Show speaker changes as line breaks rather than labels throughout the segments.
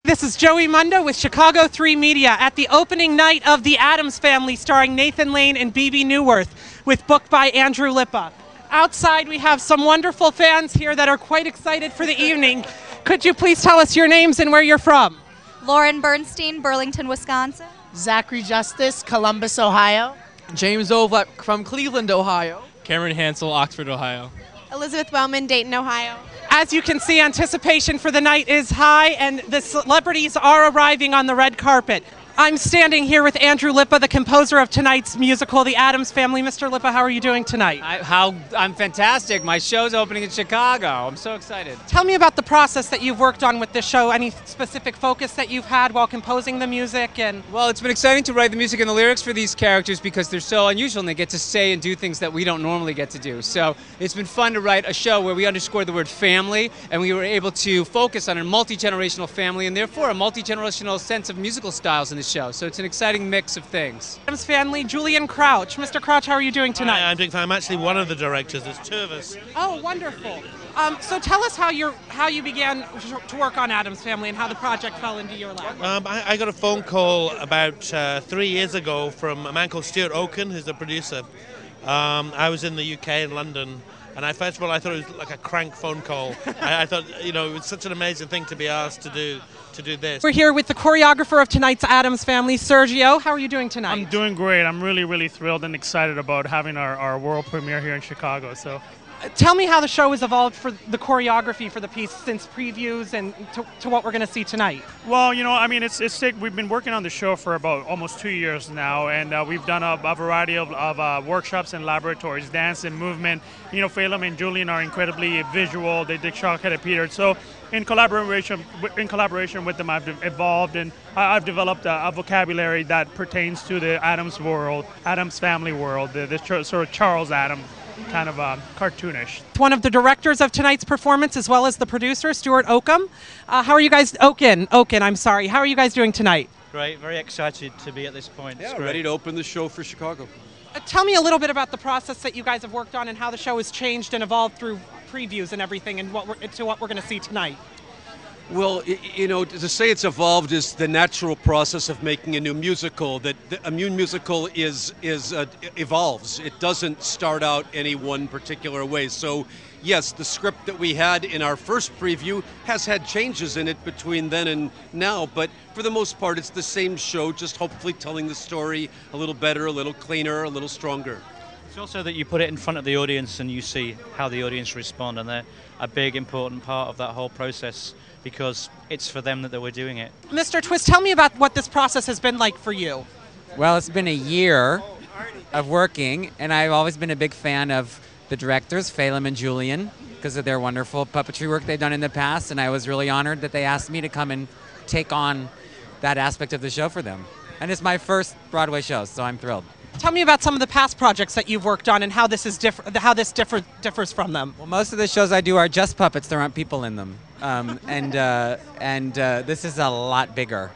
This is Joey Mundo with Chicago 3 Media at the opening night of The Addams Family, starring Nathan Lane and Bebe Neuwirth, with book by Andrew Lippa. Outside, we have some wonderful fans here that are quite excited for the evening. Could you please tell us your names and where you're from?
Lauren Bernstein, Burlington, Wisconsin.
Zachary Justice, Columbus, Ohio.
James Ovlep from Cleveland, Ohio.
Cameron Hansel, Oxford, Ohio.
Elizabeth Wellman, Dayton, Ohio.
As you can see, anticipation for the night is high, and the celebrities are arriving on the red carpet. I'm standing here with Andrew Lippa, the composer of tonight's musical, The Addams Family. Mr. Lippa, how are you doing tonight?
I'm fantastic. My show's opening in Chicago. I'm so excited.
Tell me about the process that you've worked on with this show. Any specific focus that you've had while composing the music?
Well, it's been exciting to write the music and the lyrics for these characters because they're so unusual and they get to say and do things that we don't normally get to do. So it's been fun to write a show where we underscore the word family, and we were able to focus on a multi-generational family and therefore a multi-generational sense of musical styles in the show. So it's an exciting mix of things.
Addams Family, Julian Crouch. Mr. Crouch, how are you doing tonight?
Hi, I'm doing fine. I'm actually one of the directors. There's two of us.
Oh, wonderful. So tell us how you began to work on Addams Family and how the project fell into your lap.
I got a phone call about 3 years ago from a man called Stuart Oaken, who's the producer. I was in the UK in London, and first of all I thought it was like a crank phone call. I thought, it was such an amazing thing to be asked to do this.
We're here with the choreographer of tonight's Addams Family, Sergio. How are you doing tonight?
I'm doing great. I'm really thrilled and excited about having our world premiere here in Chicago. So,
tell me how the show has evolved for the choreography for the piece since previews and to what we're going to see tonight.
Well, we've been working on the show for about almost 2 years now, and we've done a variety of workshops and laboratories, dance and movement. Phelan and Julian are incredibly visual. They did Shark-Headed Peter. So in collaboration with them, I've evolved and I've developed a vocabulary that pertains to the Addams world, Addams Family world, this sort of Charles Addams kind of cartoonish.
One of the directors of tonight's performance, as well as the producer, Stuart Oaken. How are you guys? Oaken, I'm sorry. How are you guys doing tonight?
Great, very excited to be at this point.
Yeah, ready to open the show for Chicago.
Tell me a little bit about the process that you guys have worked on and how the show has changed and evolved through previews and everything, and what we're going to see tonight.
Well, to say it's evolved is the natural process of making a new musical. That a new musical evolves. It doesn't start out any one particular way. So, yes, the script that we had in our first preview has had changes in it between then and now, but for the most part, it's the same show, just hopefully telling the story a little better, a little cleaner, a little stronger.
It's also that you put it in front of the audience and you see how the audience respond, and they're a big, important part of that whole process, because it's for them that we're doing it.
Mr. Twist, tell me about what this process has been like for you.
Well, it's been a year of working, and I've always been a big fan of the directors, Phelan and Julian, because of their wonderful puppetry work they've done in the past, and I was really honored that they asked me to come and take on that aspect of the show for them. And it's my first Broadway show, so I'm thrilled.
Tell me about some of the past projects that you've worked on and how this is differs from them.
Well, most of the shows I do are just puppets. There aren't people in them, and this is a lot bigger.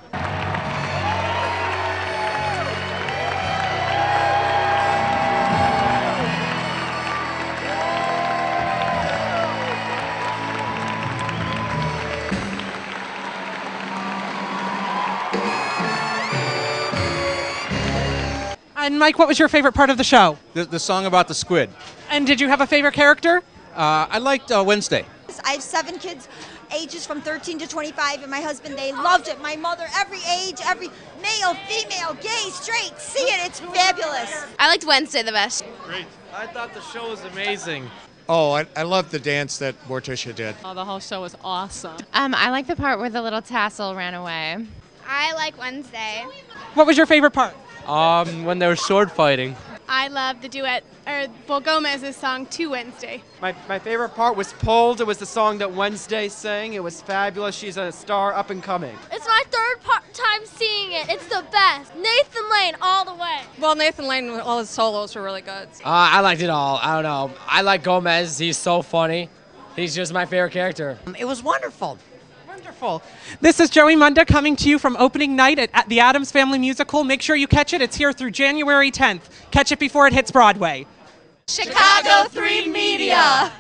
And Mike, what was your favorite part of the show?
The song about the squid.
And did you have a favorite character?
I liked Wednesday.
I have 7 kids, ages from 13 to 25, and my husband, they loved it. My mother, every age, every male, female, gay, straight, see it, it's fabulous.
I liked Wednesday the best.
Great. I thought the show was amazing.
Oh, I loved the dance that Morticia did.
Oh, the whole show was awesome.
I like the part where the little tassel ran away.
I like Wednesday.
What was your favorite part?
When they were sword fighting.
I love the duet, or Gomez's song To Wednesday.
My favorite part was Pulled. It was the song that Wednesday sang. It was fabulous. She's a star up and coming.
It's my third time seeing it. It's the best. Nathan Lane all the way.
Well, Nathan Lane, all his solos were really good.
I liked it all. I don't know. I like Gomez. He's so funny. He's just my favorite character.
It was wonderful.
Wonderful. This is Joey Mundo coming to you from opening night at the Addams Family Musical. Make sure you catch it. It's here through January 10th. Catch it before it hits Broadway.
Chicago 3 Media.